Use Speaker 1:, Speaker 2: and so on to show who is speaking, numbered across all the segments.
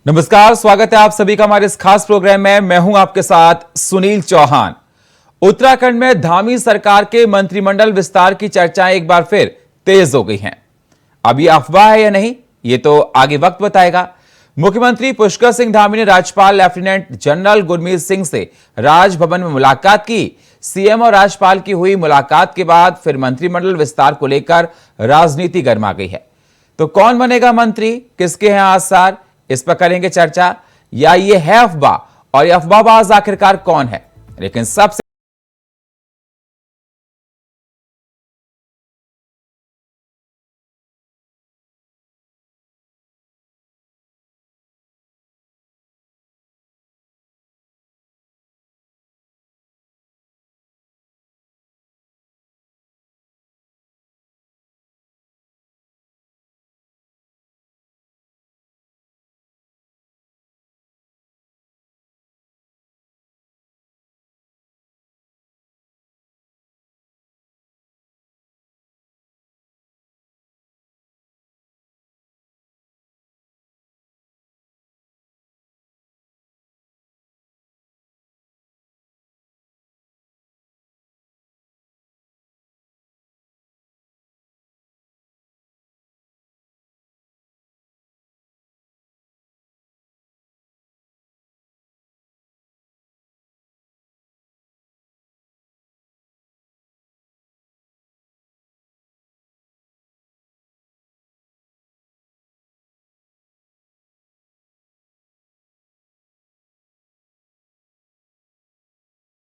Speaker 1: नमस्कार, स्वागत है आप सभी का हमारे इस खास प्रोग्राम में। मैं हूं आपके साथ सुनील चौहान। उत्तराखंड में धामी सरकार के मंत्रिमंडल विस्तार की चर्चाएं एक बार फिर तेज हो गई हैं। अब ये अफवाह है या नहीं, ये तो आगे वक्त बताएगा। मुख्यमंत्री पुष्कर सिंह धामी ने राज्यपाल लेफ्टिनेंट जनरल गुरमीत सिंह से राजभवन में मुलाकात की। सीएम और राज्यपाल की हुई मुलाकात के बाद फिर मंत्रिमंडल विस्तार को लेकर राजनीति गर्मा गई है। तो कौन बनेगा मंत्री, किसके हैं आसार, इस पर करेंगे चर्चा। या ये है अफवाह, और ये अफवाहबाज आखिरकार कौन है? लेकिन सबसे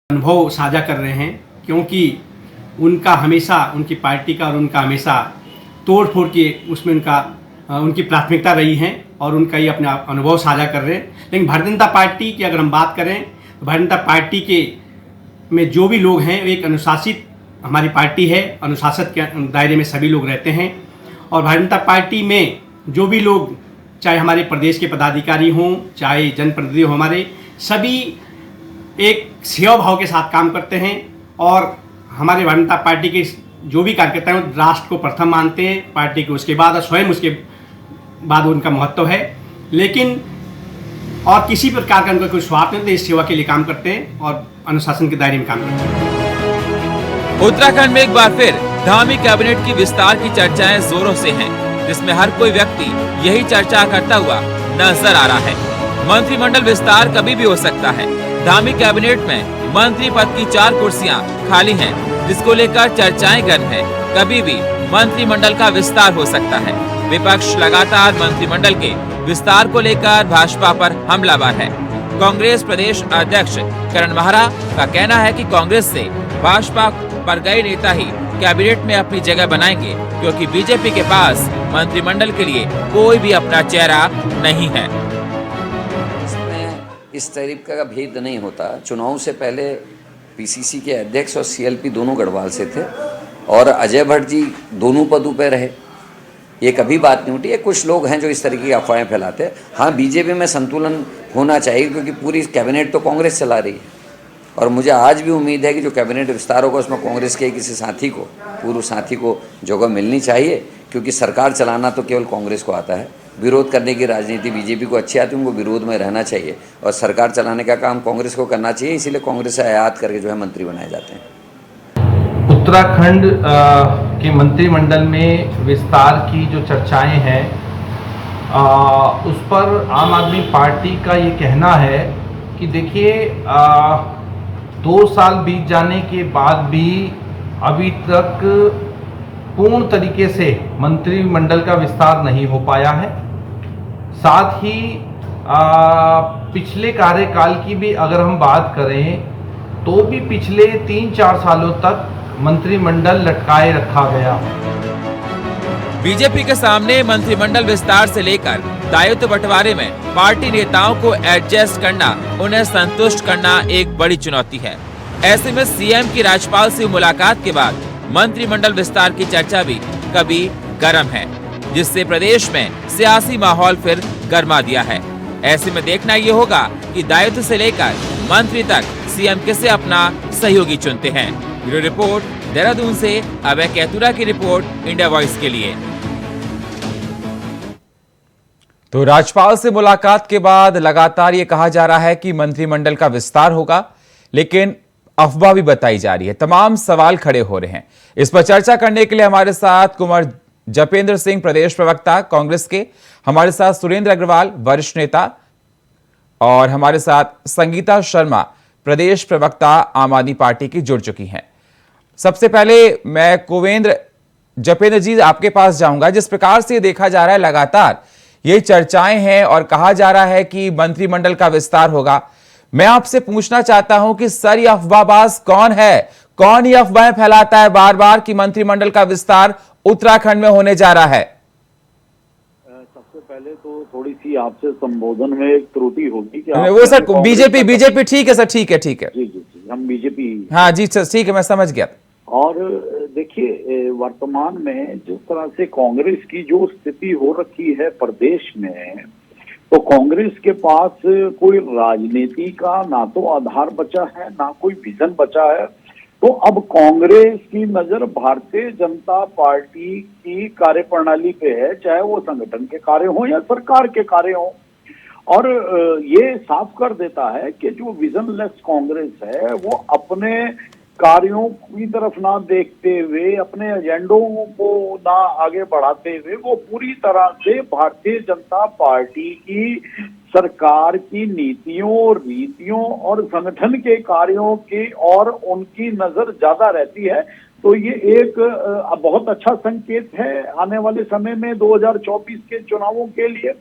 Speaker 2: अनुभव साझा कर रहे हैं, क्योंकि उनका हमेशा, उनकी पार्टी का और उनका हमेशा तोड़ फोड़ के उसमें उनकी प्राथमिकता रही है और उनका ये अपना अनुभव साझा कर रहे हैं। लेकिन भारतीय जनता पार्टी की अगर हम बात करें तो भारतीय जनता पार्टी के में जो भी लोग हैं, एक अनुशासित हमारी पार्टी है, अनुशासित के दायरे में सभी लोग रहते हैं। और भारतीय जनता पार्टी में जो भी लोग, चाहे हमारे प्रदेश के पदाधिकारी हों, चाहे जनप्रतिनिधि हों, हमारे सभी एक सेवा भाव के साथ काम करते हैं। और हमारे भारतीय जनता पार्टी के जो भी कार्यकर्ता हैं राष्ट्र को प्रथम मानते हैं, पार्टी के उसके बाद और स्वयं उसके बाद उनका महत्व है। लेकिन और किसी प्रकार का उनका कोई स्वार्थ नहीं, तो इस सेवा के लिए काम करते हैं और अनुशासन के दायरे में काम करते हैं।
Speaker 1: उत्तराखंड में एक बार फिर धामी कैबिनेट की विस्तार की चर्चाएं जोरों से हैं, जिसमें हर कोई व्यक्ति यही चर्चा करता हुआ नजर आ रहा है। मंत्रिमंडल विस्तार कभी भी हो सकता है। धामी कैबिनेट में मंत्री पद की 4 कुर्सियां खाली हैं, जिसको लेकर चर्चाएं गर्म हैं। कभी भी मंत्रिमंडल का विस्तार हो सकता है। विपक्ष लगातार मंत्रिमंडल के विस्तार को लेकर भाजपा पर हमलावर है। कांग्रेस प्रदेश अध्यक्ष करण माहरा का कहना है कि कांग्रेस से भाजपा पर गए नेता ही कैबिनेट में अपनी जगह बनाएंगे, क्योंकि बीजेपी के पास मंत्रिमंडल के लिए कोई भी अपना चेहरा नहीं है।
Speaker 3: इस तरीके का भेद नहीं होता। चुनाव से पहले पीसीसी के अध्यक्ष और सीएलपी दोनों गढ़वाल से थे और अजय भट्ट जी दोनों पदों पर रहे। ये कभी बात नहीं उठी है। कुछ लोग हैं जो इस तरीके की अफवाहें फैलाते हैं। हाँ, बीजेपी में संतुलन होना चाहिए, क्योंकि पूरी कैबिनेट तो कांग्रेस चला रही है। और मुझे आज भी उम्मीद है कि जो कैबिनेट विस्तार होगा उसमें कांग्रेस के किसी साथी को, पूर्व साथी को जगह मिलनी चाहिए, क्योंकि सरकार चलाना तो केवल कांग्रेस को आता है। विरोध करने की राजनीति बीजेपी को अच्छी आती है, उनको विरोध में रहना चाहिए और सरकार चलाने का काम कांग्रेस को करना चाहिए। इसीलिए कांग्रेस से आयात करके जो है मंत्री बनाए जाते हैं।
Speaker 4: उत्तराखंड के मंत्रिमंडल में विस्तार की जो चर्चाएं हैं, उस पर आम आदमी पार्टी का ये कहना है कि देखिए, 2 साल बीत जाने के बाद भी अभी तक पूर्ण तरीके से मंत्रिमंडल का विस्तार नहीं हो पाया है। साथ ही पिछले कार्यकाल की भी अगर हम बात करें तो भी पिछले 3-4 सालों तक मंत्रिमंडल लटकाए रखा गया।
Speaker 1: बीजेपी के सामने मंत्रिमंडल विस्तार से लेकर दायित्व बंटवारे में पार्टी नेताओं को एडजस्ट करना, उन्हें संतुष्ट करना एक बड़ी चुनौती है। ऐसे में सीएम की राज्यपाल से मुलाकात के बाद मंत्रिमंडल विस्तार की चर्चा भी कभी गर्म है, जिससे प्रदेश में सियासी माहौल फिर गर्मा दिया है। ऐसे में देखना ये होगा कि दायित्व से लेकर मंत्री तक सीएम किसे अपना सहयोगी चुनते हैं। ब्यूरो रिपोर्ट, देहरादून से अभय कैतुरा की रिपोर्ट, इंडिया वॉइस के लिए। तो राज्यपाल से मुलाकात के बाद लगातार ये कहा जा रहा है कि मंत्रिमंडल का विस्तार होगा, लेकिन अफवाह भी बताई जा रही है। तमाम सवाल खड़े हो रहे हैं। इस पर चर्चा करने के लिए हमारे साथ कुंवर जपेंद्र सिंह, प्रदेश प्रवक्ता कांग्रेस के, हमारे साथ सुरेंद्र अग्रवाल, वरिष्ठ नेता, और हमारे साथ संगीता शर्मा, प्रदेश प्रवक्ता आम आदमी पार्टी की, जुड़ चुकी हैं। सबसे पहले मैं कुवेंद्र जपेंद्र जी आपके पास जाऊंगा। जिस प्रकार से देखा जा रहा है लगातार ये चर्चाएं हैं और कहा जा रहा है कि मंत्रिमंडल का विस्तार होगा, मैं आपसे पूछना चाहता हूं कि सर, ये अफवाहबाज कौन है? कौन ये अफवाहें फैलाता है बार बार कि मंत्रिमंडल का विस्तार उत्तराखंड में होने जा रहा है?
Speaker 5: सबसे पहले तो थोड़ी सी आपसे संबोधन में एक त्रुटि होगी कि
Speaker 1: वो सर बीजेपी ठीक है सर, ठीक है
Speaker 5: जी, हम बीजेपी,
Speaker 1: हाँ जी सर, ठीक है, मैं समझ गया।
Speaker 5: और देखिए, वर्तमान में जिस तरह से कांग्रेस की जो स्थिति हो रखी है प्रदेश में, तो कांग्रेस के पास कोई राजनीति का ना तो आधार बचा है, ना कोई विजन बचा है। तो अब कांग्रेस की नजर भारतीय जनता पार्टी की कार्यप्रणाली पे है, चाहे वो संगठन के कार्य हो या सरकार के कार्य हो। और ये साफ कर देता है कि जो विजनलेस कांग्रेस है वो अपने कार्यों की तरफ ना देखते हुए, अपने एजेंडों को ना आगे बढ़ाते हुए, वो पूरी तरह से भारतीय जनता पार्टी की सरकार की नीतियों, रीतियों और संगठन के कार्यों की और उनकी नजर ज्यादा रहती है। तो ये एक बहुत अच्छा संकेत है आने वाले समय में 2024 के चुनावों के लिए।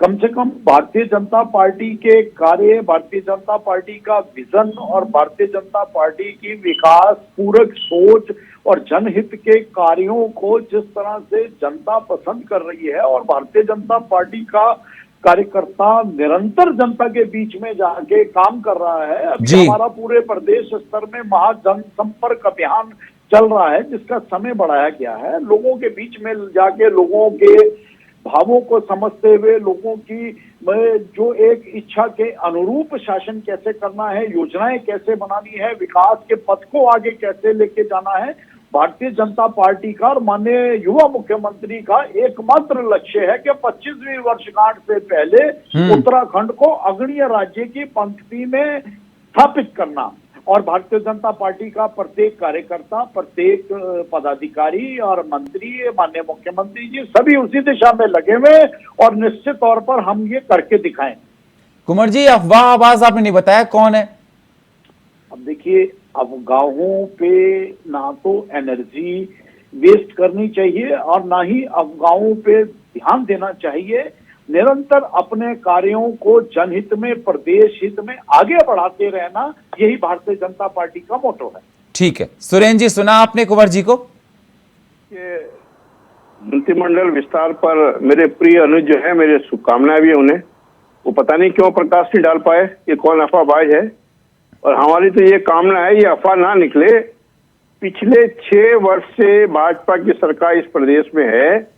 Speaker 5: कम से कम भारतीय जनता पार्टी के कार्य, भारतीय जनता पार्टी का विजन और भारतीय जनता पार्टी की विकास पूरक सोच और जनहित के कार्यों को जिस तरह से जनता पसंद कर रही है, और भारतीय जनता पार्टी का कार्यकर्ता निरंतर जनता के बीच में जाके काम कर रहा है। अभी हमारा पूरे प्रदेश स्तर में महाजनसंपर्क अभियान चल रहा है, जिसका समय बढ़ाया गया है। लोगों के बीच में जाके लोगों के भावों को समझते हुए, लोगों की जो एक इच्छा के अनुरूप शासन कैसे करना है, योजनाएं कैसे बनानी है, विकास के पथ को आगे कैसे लेके जाना है, भारतीय जनता पार्टी का और माननीय युवा मुख्यमंत्री का एकमात्र लक्ष्य है कि 25वीं वर्षगांठ से पहले उत्तराखंड को अग्रणीय राज्य की पंक्ति में स्थापित करना। और भारतीय जनता पार्टी का प्रत्येक कार्यकर्ता, प्रत्येक पदाधिकारी और मंत्री, माननीय मुख्यमंत्री जी, सभी उसी दिशा में लगे हुए, और निश्चित तौर पर हम ये करके दिखाएं।
Speaker 1: कुंवर जी, अफवाहबाज आपने नहीं बताया कौन है?
Speaker 5: अब देखिए, अफवाहों पे ना तो एनर्जी वेस्ट करनी चाहिए और ना ही अफवाहों पे ध्यान देना चाहिए। निरंतर अपने कार्यों को जनहित में, प्रदेश हित में आगे बढ़ाते रहना, यही भारतीय जनता पार्टी का मोटो है।
Speaker 1: ठीक है, सुरेंद्र जी, सुना आपने कुंवर जी को?
Speaker 6: मंत्रिमंडल विस्तार पर मेरे प्रिय अनुज जो है, मेरे शुभकामनाएं भी उन्हें। वो पता नहीं क्यों प्रकाश नहीं डाल पाए कि कौन अफवाहबाज है, और हमारी तो ये कामना है ये अफवाह ना निकले। पिछले 6 वर्ष से भाजपा की सरकार इस प्रदेश में है,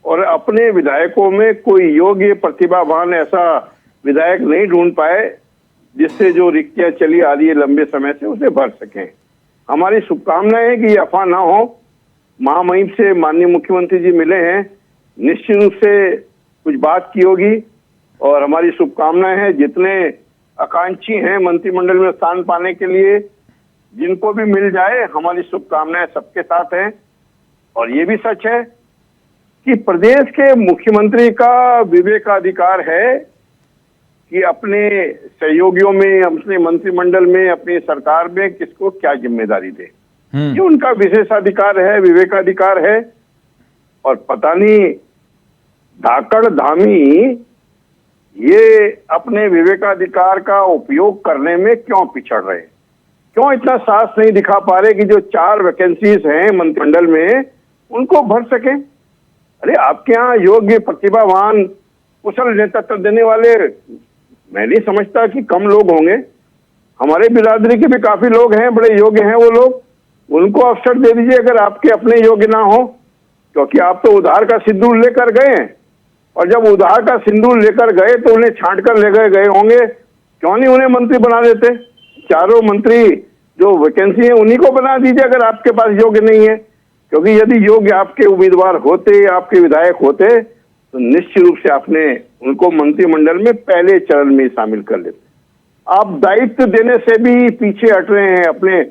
Speaker 6: और अपने विधायकों में कोई योग्य प्रतिभावान ऐसा विधायक नहीं ढूंढ पाए जिससे जो रिक्तियां चली आ रही है लंबे समय से उसे भर सकें। हमारी शुभकामनाएं है कि ये अफवाह ना हो। महामहिम से माननीय मुख्यमंत्री जी मिले हैं, निश्चित रूप से कुछ बात की होगी, और हमारी शुभकामनाएं हैं जितने आकांक्षी हैं मंत्रिमंडल में स्थान पाने के लिए, जिनको भी मिल जाए, हमारी शुभकामनाएं सबके साथ हैं। और ये भी सच है कि प्रदेश के मुख्यमंत्री का विवेकाधिकार है कि अपने सहयोगियों में, अपने मंत्रिमंडल में, अपनी सरकार में किसको क्या जिम्मेदारी दे। ये उनका विशेषाधिकार है, विवेकाधिकार है। और पता नहीं धाकड़ धामी ये अपने विवेकाधिकार का उपयोग करने में क्यों पिछड़ रहे, क्यों इतना साहस नहीं दिखा पा रहे कि जो 4 वैकेंसीज हैं मंत्रिमंडल में उनको भर सके। अरे आपके यहाँ योग्य, प्रतिभावान, कुशल नेतृत्व देने वाले मैं नहीं समझता कि कम लोग होंगे। हमारे बिरादरी के भी काफी लोग हैं, बड़े योग्य हैं वो लोग, उनको अवसर दे दीजिए अगर आपके अपने योग्य ना हो। क्योंकि आप तो उधार का सिंदूर लेकर गए हैं, और जब उधार का सिंदूर लेकर गए तो उन्हें छांट कर ले गए होंगे, क्यों नहीं उन्हें मंत्री बना देते? 4 मंत्री जो वैकेंसी है उन्हीं को बना दीजिए अगर आपके पास योग्य नहीं है। क्योंकि यदि योग्य आपके उम्मीदवार होते, आपके विधायक होते, तो निश्चित रूप से आपने उनको मंत्रिमंडल में पहले चरण में शामिल कर लेते। आप दायित्व देने से भी पीछे हट रहे हैं। अपने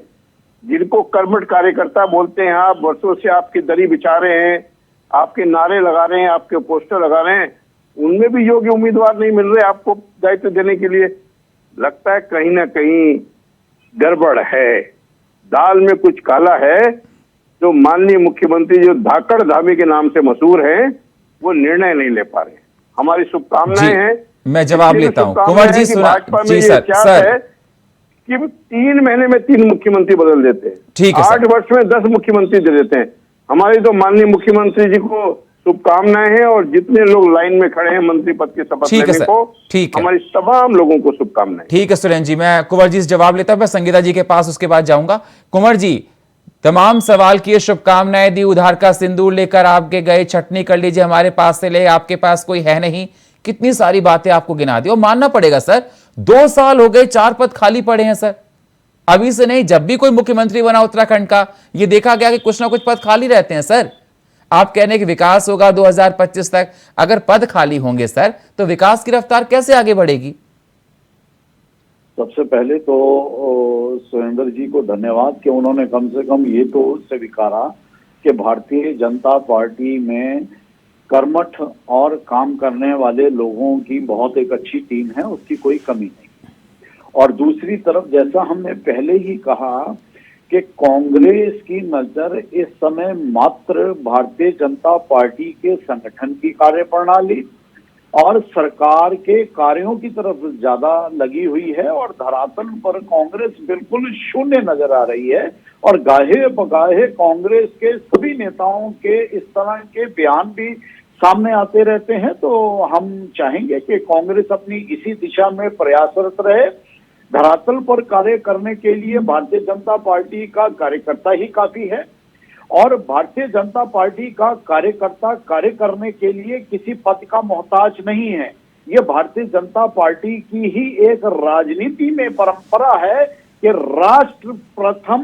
Speaker 6: जिनको कर्मठ कार्यकर्ता बोलते हैं, आप वर्षों से आपकी दरी बिछा रहे हैं, आपके नारे लगा रहे हैं, आपके पोस्टर लगा रहे हैं, उनमें भी योग्य उम्मीदवार नहीं मिल रहे आपको दायित्व देने के लिए। लगता है कहीं ना कहीं गड़बड़ है, दाल में कुछ काला है। जो माननीय मुख्यमंत्री जो धाकड़ धामी के नाम से मशहूर हैं, वो निर्णय नहीं ले पा रहे। हमारी शुभकामनाएं हैं।
Speaker 7: मैं जवाब लेता हूं। कुंवर जी सुना जी सर
Speaker 6: है कि 3 महीने में 3 मुख्यमंत्री बदल देते हैं,
Speaker 7: ठीक है
Speaker 6: 8 वर्ष में 10 मुख्यमंत्री दे देते हैं। हमारी तो माननीय मुख्यमंत्री जी को शुभकामनाएं हैं और जितने लोग लाइन में खड़े हैं मंत्री पद की शपथ लेने को,
Speaker 7: ठीक है,
Speaker 6: हमारी तमाम लोगों को शुभकामनाएं।
Speaker 7: ठीक है सुरेंद्र जी, मैं कुंवर जी से जवाब लेता हूं, मैं संगीता जी के पास उसके बाद जाऊंगा। कुंवर जी, तमाम सवाल किए, शुभकामनाएं दी, उधार का सिंदूर लेकर आपके गए, छटनी कर लीजिए हमारे पास से ले, आपके पास कोई है नहीं, कितनी सारी बातें आपको गिना दी। और मानना पड़ेगा सर, 2 साल हो गए, 4 पद खाली पड़े हैं सर। अभी से नहीं, जब भी कोई मुख्यमंत्री बना उत्तराखंड का, ये देखा गया कि कुछ ना कुछ पद खाली रहते हैं सर। आप कहने कि विकास होगा 2025 तक, अगर पद खाली होंगे सर तो विकास की रफ्तार कैसे आगे बढ़ेगी?
Speaker 5: सबसे पहले तो सुरेंद्र जी को धन्यवाद कि उन्होंने कम से कम ये तो स्वीकारा कि भारतीय जनता पार्टी में कर्मठ और काम करने वाले लोगों की बहुत एक अच्छी टीम है, उसकी कोई कमी नहीं। और दूसरी तरफ, जैसा हमने पहले ही कहा कि कांग्रेस की नजर इस समय मात्र भारतीय जनता पार्टी के संगठन की कार्यप्रणाली और सरकार के कार्यों की तरफ ज्यादा लगी हुई है, और धरातल पर कांग्रेस बिल्कुल शून्य नजर आ रही है। और गाहे बगाहे कांग्रेस के सभी नेताओं के इस तरह के बयान भी सामने आते रहते हैं। तो हम चाहेंगे कि कांग्रेस अपनी इसी दिशा में प्रयासरत रहे। धरातल पर कार्य करने के लिए भारतीय जनता पार्टी का कार्यकर्ता ही काफी है, और भारतीय जनता पार्टी का कार्यकर्ता कार्य करने के लिए किसी पद का मोहताज नहीं है। ये भारतीय जनता पार्टी की ही एक राजनीति में परंपरा है कि राष्ट्र प्रथम,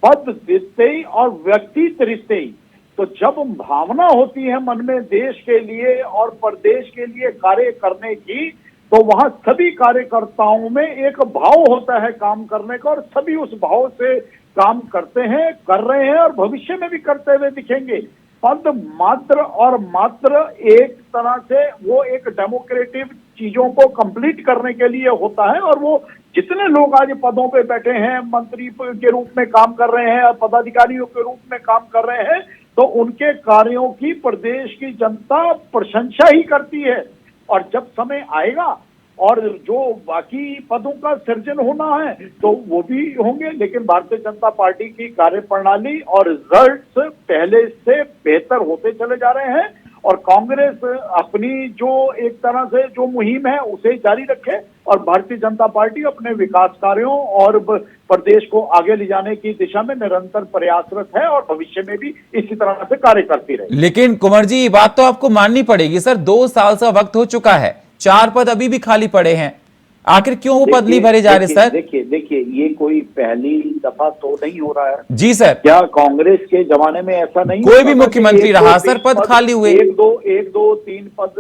Speaker 5: पद द्वितीय और व्यक्ति तृतीय। तो जब भावना होती है मन में देश के लिए और प्रदेश के लिए कार्य करने की, तो वहां सभी कार्यकर्ताओं में एक भाव होता है काम करने का, और सभी उस भाव से काम करते हैं, कर रहे हैं और भविष्य में भी करते हुए दिखेंगे। पद मात्र और मात्र एक तरह से वो एक डेमोक्रेटिक चीजों को कंप्लीट करने के लिए होता है, और वो जितने लोग आज पदों पे बैठे हैं, मंत्री के रूप में काम कर रहे हैं, पदाधिकारियों के रूप में काम कर रहे हैं, तो उनके कार्यों की प्रदेश की जनता प्रशंसा ही करती है। और जब समय आएगा और जो बाकी पदों का सृजन होना है तो वो भी होंगे, लेकिन भारतीय जनता पार्टी की कार्यप्रणाली और रिजल्ट्स पहले से बेहतर होते चले जा रहे हैं, और कांग्रेस अपनी जो एक तरह से जो मुहिम है उसे जारी रखे, और भारतीय जनता पार्टी अपने विकास कार्यों और प्रदेश को आगे ले जाने की दिशा में निरंतर प्रयासरत है, और भविष्य में भी इसी तरह से कार्य करती रहेगी।
Speaker 7: लेकिन कुंवर जी, ये बात तो आपको माननी पड़ेगी सर, 2 साल से वक्त हो चुका है, 4 पद अभी भी खाली पड़े हैं, आखिर क्यों वो पद नहीं भरे जा रहे सर?
Speaker 5: देखिए ये कोई पहली दफा तो नहीं हो रहा है
Speaker 7: जी सर।
Speaker 5: क्या कांग्रेस के जमाने में ऐसा नहीं,
Speaker 7: कोई भी मुख्यमंत्री रहा सर, पद खाली हुए,
Speaker 5: 1 2 3 पद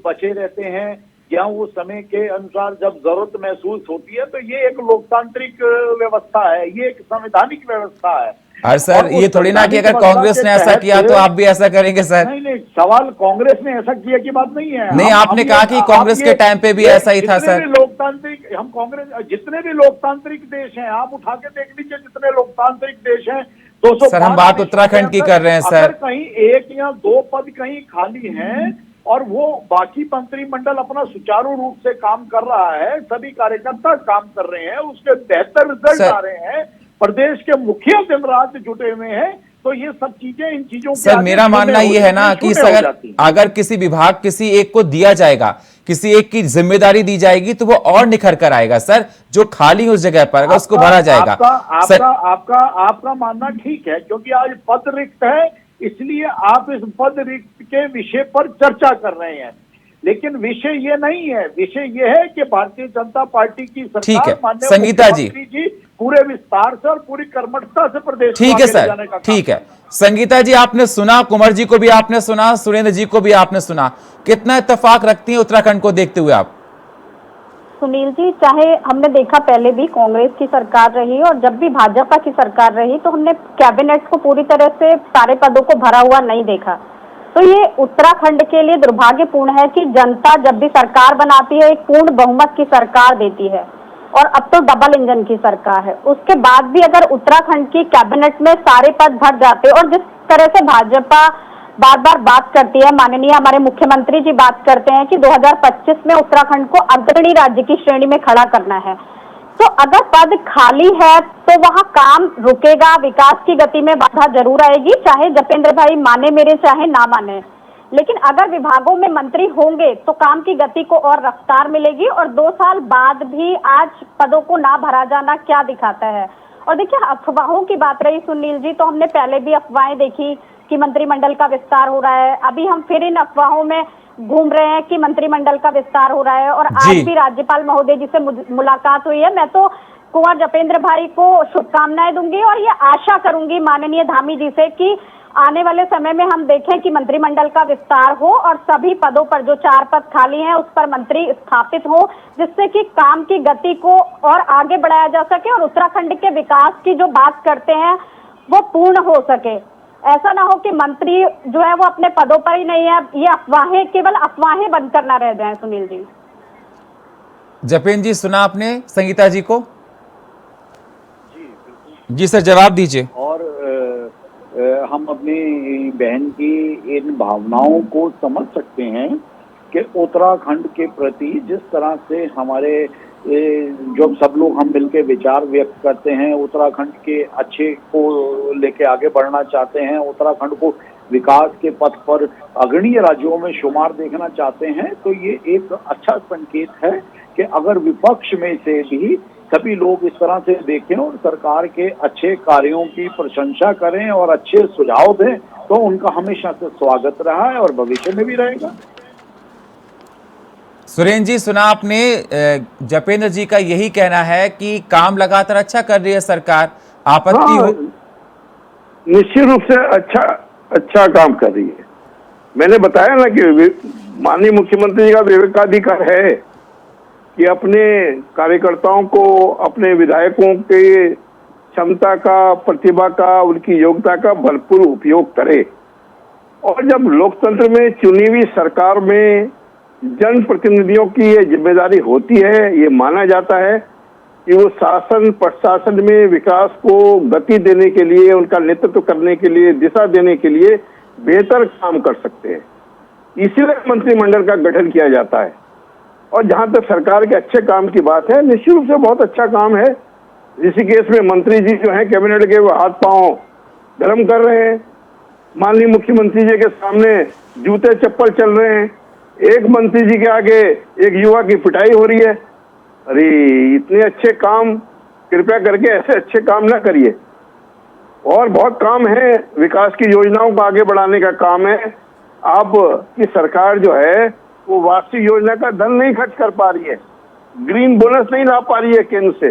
Speaker 5: बचे रहते हैं, या वो समय के अनुसार जब जरूरत महसूस होती है। तो ये एक लोकतांत्रिक व्यवस्था है, ये एक संवैधानिक व्यवस्था है।
Speaker 7: अरे सर, ये थोड़ी ना कि अगर कांग्रेस ने ऐसा किया तो आप भी ऐसा करेंगे सर।
Speaker 5: नहीं, सवाल कांग्रेस ने ऐसा किया की बात नहीं है।
Speaker 7: नहीं, आपने कहा कि कांग्रेस के टाइम पे भी ऐसा ही था सर।
Speaker 5: लोकतांत्रिक, हम कांग्रेस, जितने भी लोकतांत्रिक देश हैं आप उठा के देख लीजिए, जितने लोकतांत्रिक देश हैं, 205
Speaker 7: सर हम बात उत्तराखंड की कर रहे हैं सर।
Speaker 5: कहीं 1 या 2 पद कहीं खाली हैं और वो बाकी मंत्रिमंडल अपना सुचारू रूप से काम कर रहा है, सभी कार्यकर्ता काम कर रहे हैं, उसके बेहतर रिजल्ट आ रहे हैं, प्रदेश के मुखिया दिन रात जुटे हुए हैं, तो ये सब चीजें, इन चीजों
Speaker 7: सर मेरा मानना ये है ना कि अगर किसी विभाग, किसी एक को दिया जाएगा, किसी एक की जिम्मेदारी दी जाएगी, तो वो और निखर कर आएगा सर। जो खाली उस जगह पर अगर उसको भरा जाएगा।
Speaker 5: आपका मानना ठीक है, क्योंकि आज पद रिक्त है, इसलिए आप इस पद रिक्त के विषय पर चर्चा कर रहे हैं। लेकिन विषय ये नहीं है। विषय ये है कि भारतीय जनता पार्टी की
Speaker 7: ठीक
Speaker 5: सरकार,
Speaker 7: है
Speaker 5: माननीय
Speaker 7: संगीता जी,
Speaker 5: मुख्यमंत्री जी पूरे विस्तार से और पूरी कर्मठता से प्रदेश को
Speaker 7: ठीक है
Speaker 5: आगे ले जाने
Speaker 7: सर,
Speaker 5: का काम
Speaker 7: ठीक है।
Speaker 5: कर रहे हैं।
Speaker 7: संगीता जी आपने सुना, कुंवर जी को भी आपने सुना, सुरेंद्र जी को भी आपने सुना, कितना इत्तेफाक रखती हैं उत्तराखंड को देखते हुए आप?
Speaker 8: सुनील जी, चाहे हमने देखा पहले भी कांग्रेस की सरकार रही और जब भी भाजपा की सरकार रही तो हमने कैबिनेट को पूरी तरह से सारे पदों को भरा हुआ नहीं देखा। तो ये उत्तराखंड के लिए दुर्भाग्यपूर्ण है कि जनता जब भी सरकार बनाती है एक पूर्ण बहुमत की सरकार देती है और अब तो डबल इंजन की सरकार है। उसके बाद भी अगर उत्तराखंड की कैबिनेट में सारे पद भर जाते और जिस तरह से भाजपा बार बार बात करती है, माननीय हमारे मुख्यमंत्री जी बात करते हैं कि 2025 में उत्तराखंड को अग्रणी राज्य की श्रेणी में खड़ा करना है, तो अगर पद खाली है तो वहां काम रुकेगा, विकास की गति में बाधा जरूर आएगी, चाहे जपेंद्र भाई माने मेरे चाहे ना माने। लेकिन अगर विभागों में मंत्री होंगे तो काम की गति को और रफ्तार मिलेगी और 2 साल बाद भी आज पदों को ना भरा जाना क्या दिखाता है। और देखिए, अफवाहों की बात रही सुनील जी, तो हमने पहले भी अफवाहें देखी कि मंत्रिमंडल का विस्तार हो रहा है, अभी हम फिर इन अफवाहों में घूम रहे हैं कि मंत्रिमंडल का विस्तार हो रहा है। और आज भी राज्यपाल महोदय जी से मुलाकात हुई है। मैं तो कुंवर जपेंद्र भाई को शुभकामनाएं दूंगी और ये आशा करूंगी माननीय धामी जी से कि आने वाले समय में हम देखें कि मंत्रिमंडल का विस्तार हो और सभी पदों पर जो 4 पद खाली हैं उस पर मंत्री स्थापित हो, जिससे कि काम की गति को और आगे बढ़ाया जा सके और उत्तराखंड के विकास की जो बात करते हैं वो पूर्ण हो सके। ऐसा ना हो कि मंत्री जो है वो अपने पदों पर ही नहीं है, ये अफवाहें केवल अफवाहें बनकर ना रह जाएं। सुनील जी,
Speaker 7: जपेंद्र जी सुना आपने संगीता जी को? जी सर, जवाब दीजिए।
Speaker 5: और हम अपनी बहन की इन भावनाओं को समझ सकते हैं कि उत्तराखंड के प्रति जिस तरह से हमारे जो सब लोग हम मिलकर विचार व्यक्त करते हैं, उत्तराखंड के अच्छे को लेके आगे बढ़ना चाहते हैं, उत्तराखंड को विकास के पथ पर अग्रणीय राज्यों में शुमार देखना चाहते हैं, तो ये एक अच्छा संकेत है कि अगर विपक्ष में से भी सभी लोग इस तरह से देखें और सरकार के अच्छे कार्यों की प्रशंसा करें और अच्छे सुझाव दें तो उनका हमेशा से स्वागत रहा है और भविष्य में भी रहेगा।
Speaker 7: सुरेंद्र जी सुना आपने, जपेंद्र जी का यही कहना है कि काम लगातार अच्छा कर रही है सरकार, आपत्ति हो?
Speaker 6: निश्चित रूप से अच्छा काम कर रही है। मैंने बताया ना कि माननीय मुख्यमंत्री जी का विवेकाधिकार है कि अपने कार्यकर्ताओं को, अपने विधायकों के क्षमता का, प्रतिभा का, उनकी योग्यता का भरपूर उपयोग करे। और जब लोकतंत्र में चुनी हुई सरकार में जनप्रतिनिधियों की ये जिम्मेदारी होती है, ये माना जाता है कि वो शासन प्रशासन में विकास को गति देने के लिए, उनका नेतृत्व करने के लिए, दिशा देने के लिए बेहतर काम कर सकते हैं, इसीलिए मंत्रिमंडल का गठन किया जाता है। और जहां तक सरकार के अच्छे काम की बात है, निश्चित रूप से बहुत अच्छा काम है। ऋषिकेश में मंत्री जी जो हैं कैबिनेट के, वो हाथ पांव गर्म कर रहे हैं, माननीय मुख्यमंत्री जी के सामने जूते चप्पल चल रहे हैं, एक मंत्री जी के आगे एक युवा की पिटाई हो रही है। अरे इतने अच्छे काम, कृपया करके ऐसे अच्छे काम ना करिए। और बहुत काम है, विकास की योजनाओं को आगे बढ़ाने का काम है। आप की सरकार जो है वो वार्षिक योजना का धन नहीं खर्च कर पा रही है, ग्रीन बोनस नहीं ला पा रही है केंद्र से,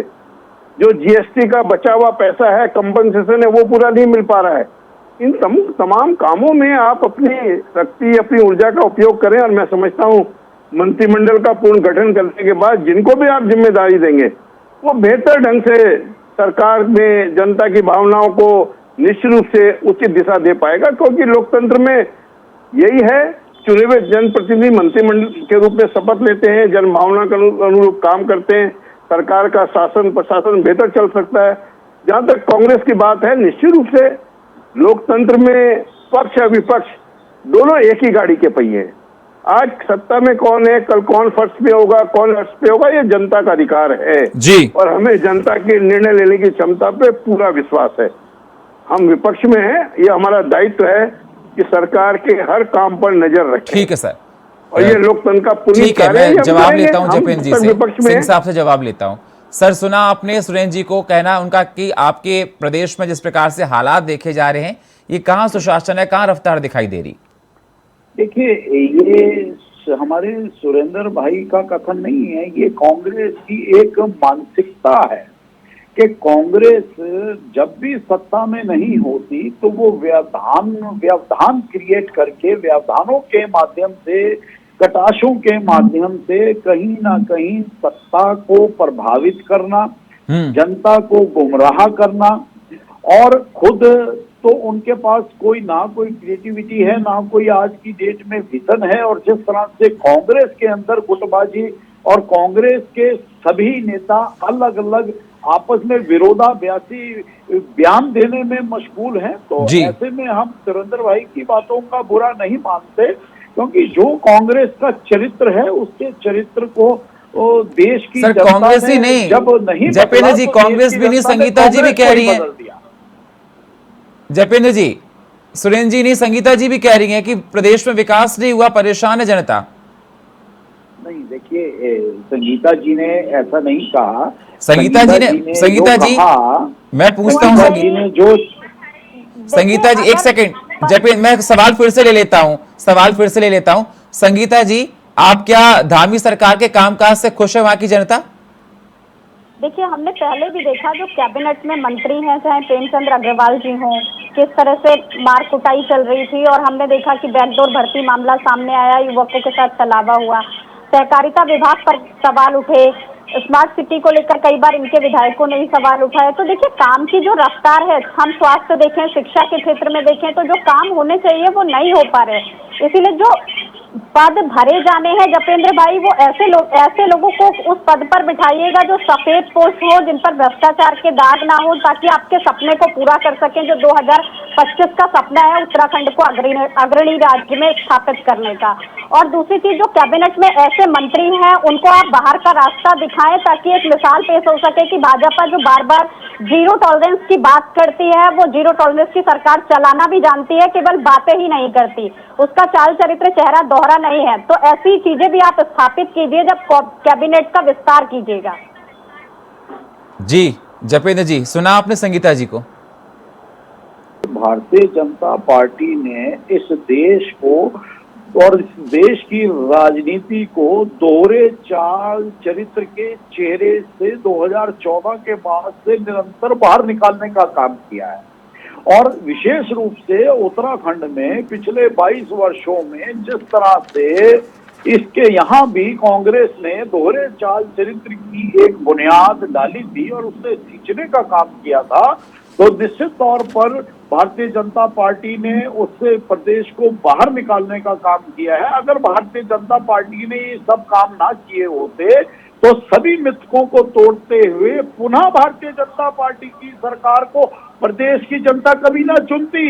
Speaker 6: जो जीएसटी का बचा हुआ पैसा है, कंपनसेशन है, वो पूरा नहीं मिल पा रहा है। इन तमाम कामों में आप अपनी शक्ति, अपनी ऊर्जा का उपयोग करें। और मैं समझता हूँ मंत्रिमंडल का पूर्ण गठन करने के बाद जिनको भी आप जिम्मेदारी देंगे वो बेहतर ढंग से सरकार में जनता की भावनाओं को निश्चित रूप से उचित दिशा दे पाएगा। क्योंकि लोकतंत्र में यही है, चुने हुए जनप्रतिनिधि मंत्रिमंडल के रूप में शपथ लेते हैं, जन भावना के अनुरूप काम करते हैं, सरकार का शासन प्रशासन बेहतर चल सकता है। जहां तक कांग्रेस की बात है, निश्चित रूप से लोकतंत्र में पक्ष और विपक्ष दोनों एक ही गाड़ी के पहिए हैं। आज सत्ता में कौन है, कल कौन फर्श पे होगा, कौन अर्श पे होगा, ये जनता का अधिकार है
Speaker 7: जी।
Speaker 6: और हमें जनता के निर्णय लेने की क्षमता पे पूरा विश्वास है। हम विपक्ष में हैं, ये हमारा दायित्व है कि सरकार के हर काम पर नजर रखें।
Speaker 7: ठीक है सर,
Speaker 6: और ये लोकतंत्र का पुनीत कार्य है।
Speaker 7: मैं जवाब लेता हूं
Speaker 6: हम
Speaker 7: जपेंद्र जी
Speaker 6: विपक्ष
Speaker 7: से,
Speaker 6: में
Speaker 7: सिंह साहब से जवाब लेता हूं। सर सुना आपने सुरेंद्र जी को कहना उनका कि आपके प्रदेश में जिस प्रकार से हालात देखे जा रहे हैं, ये कहां सुशासन है, कहां रफ्तार दिखाई दे रही?
Speaker 5: देखिए, ये हमारे सुरेंद्र भाई का कथन नहीं है, ये कांग्रेस की एक मानसिकता है कि कांग्रेस जब भी सत्ता में नहीं होती तो वो व्यवधान क्रिएट करके, व्यवधानों के माध्यम से, कटाक्षों के माध्यम से कहीं ना कहीं सत्ता को प्रभावित करना, जनता को गुमराह करना, और खुद तो उनके पास कोई क्रिएटिविटी है, ना कोई आज की डेट में विजन है। और जिस तरह से कांग्रेस के अंदर गुटबाजी और कांग्रेस के सभी नेता अलग अलग आपस में विरोधाभासी बयान देने में मशगूल हैं, तो ऐसे में हम सुरेंद्र भाई की बातों का बुरा नहीं मानते, क्योंकि जो कांग्रेस का चरित्र है उसके चरित्र को देश की
Speaker 7: कांग्रेस ही नहीं,
Speaker 5: जब नहीं
Speaker 7: जपेंद्र जी, कांग्रेस भी नहीं, संगीता जी भी कह रही है, जपेंद्र जी, सुरेंद्र जी नहीं, संगीता जी भी कह रही हैं कि प्रदेश में विकास नहीं हुआ, परेशान है जनता।
Speaker 5: नहीं, देखिए, संगीता जी ने ऐसा नहीं कहा।
Speaker 7: संगीता जी मैं पूछता हूँ, संगीता जी एक सेकंड, जपेंद्र, मैं सवाल फिर से ले लेता हूँ। संगीता जी, आप क्या धामी सरकार के कामकाज से खुश है वहां की जनता?
Speaker 8: देखिए, हमने पहले भी देखा जो कैबिनेट में मंत्री हैं, चाहे प्रेमचंद्र अग्रवाल जी हों, किस तरह से मार कुटाई चल रही थी, और हमने देखा कि बैकडोर भर्ती मामला सामने आया, युवकों के साथ छलावा हुआ, सहकारिता विभाग पर सवाल उठे, स्मार्ट सिटी को लेकर कई बार इनके विधायकों ने भी सवाल उठाए। तो देखिए, काम की जो रफ्तार है, हम स्वास्थ्य देखें, शिक्षा के क्षेत्र में देखें, तो जो काम होने चाहिए वो नहीं हो पा रहे। इसीलिए जो पद भरे जाने हैं जपेंद्र भाई, वो ऐसे लोगों को उस पद पर बिठाइएगा जो सफेद पोस्ट हो, जिन पर भ्रष्टाचार के दाग ना हो, ताकि आपके सपने को पूरा कर सकें, जो 2025 का सपना है उत्तराखंड को अग्रणी राज्य में स्थापित करने का। और दूसरी चीज, जो कैबिनेट में ऐसे मंत्री हैं उनको आप बाहर का रास्ता दिखाएं, ताकि एक मिसाल पेश हो सके कि भाजपा जो बार बार जीरो टॉलरेंस की बात करती है, वो जीरो टॉलरेंस की सरकार चलाना भी जानती है, केवल बातें ही नहीं करती, उसका चाल चरित्र चेहरा दोहरा नहीं है। तो ऐसी चीजें भी आप स्थापित कीजिए जब कैबिनेट का विस्तार कीजिएगा।
Speaker 7: जी जपेंद्र जी, सुना आपने संगीता जी को?
Speaker 5: भारतीय जनता पार्टी ने इस देश को और इस देश की राजनीति को दोहरे चाल चरित्र के चेहरे से 2014 के बाद से निरंतर बाहर निकालने का काम किया है। और विशेष रूप से उत्तराखंड में पिछले 22 वर्षों में जिस तरह से इसके यहाँ भी कांग्रेस ने दोहरे चाल चरित्र की एक बुनियाद डाली थी और उससे सींचने का काम किया था, तो निश्चित तौर पर भारतीय जनता पार्टी ने उससे प्रदेश को बाहर निकालने का काम किया है। अगर भारतीय जनता पार्टी ने ये सब काम ना किए होते तो सभी मिथकों को तोड़ते हुए पुनः भारतीय जनता पार्टी की सरकार को प्रदेश की जनता कभी ना चुनती।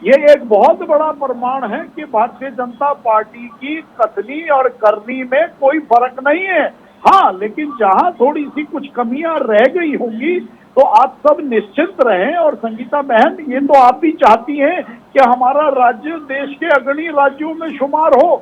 Speaker 5: ये एक बहुत बड़ा प्रमाण है कि भारतीय जनता पार्टी की कथनी और करनी में कोई फर्क नहीं है। हाँ, लेकिन जहां थोड़ी सी कुछ कमियां रह गई होंगी तो आप सब निश्चिंत रहें। और संगीता बहन, ये तो आप भी चाहती हैं कि हमारा राज्य देश के अग्रणी राज्यों में शुमार हो,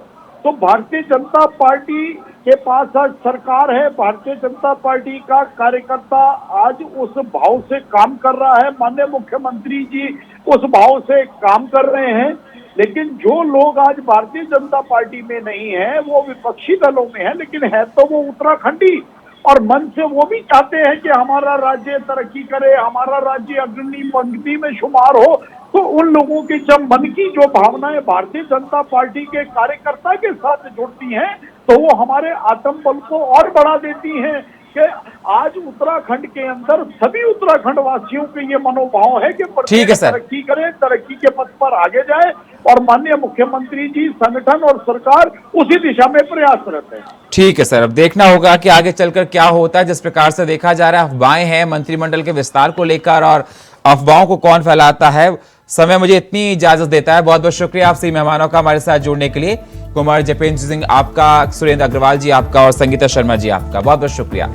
Speaker 5: तो भारतीय जनता पार्टी के पास आज सरकार है, भारतीय जनता पार्टी का कार्यकर्ता आज उस भाव से काम कर रहा है, माननीय मुख्यमंत्री जी उस भाव से काम कर रहे हैं। लेकिन जो लोग आज भारतीय जनता पार्टी में नहीं है वो विपक्षी दलों में है, लेकिन है तो वो उत्तराखंडी, और मन से वो भी चाहते हैं कि हमारा राज्य तरक्की करे, हमारा राज्य अग्रणी पंक्ति में शुमार हो। तो उन लोगों की जब मन की जो भावनाएं भारतीय जनता पार्टी के कार्यकर्ता के साथ जुड़ती हैं तो वो हमारे आत्मबल को और बढ़ा देती हैं कि आज उत्तराखंड के अंदर सभी उत्तराखंड वासियों के ये मनोभाव है कि प्रदेश तरक्की करे, तरक्की के पथ पर आगे जाए, और माननीय मुख्यमंत्री जी, संगठन और सरकार उसी दिशा में प्रयासरत है।
Speaker 7: ठीक है सर, अब देखना होगा कि आगे चलकर क्या होता है। जिस प्रकार से देखा जा रहा है, अफवाहें हैं मंत्रिमंडल के विस्तार को लेकर, और अफवाहों को कौन फैलाता है, समय मुझे इतनी इजाजत देता है। बहुत बहुत शुक्रिया आपसे मेहमानों का हमारे साथ जुड़ने के लिए। कुमार जपेंद्र सिंह आपका, सुरेंद्र अग्रवाल जी आपका, और संगीता शर्मा जी आपका बहुत बहुत शुक्रिया।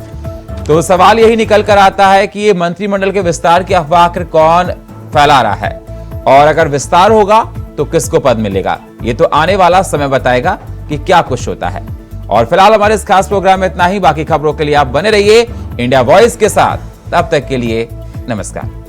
Speaker 7: तो सवाल यही निकल कर आता है कि ये मंत्रिमंडल के विस्तार की अफवाह आखिर कौन फैला रहा है, और अगर विस्तार होगा तो किसको पद मिलेगा, ये तो आने वाला समय बताएगा कि क्या कुछ होता है। और फिलहाल हमारे इस खास प्रोग्राम में इतना ही। बाकी खबरों के लिए आप बने रहिए इंडिया वॉइस के साथ। तब तक के लिए नमस्कार।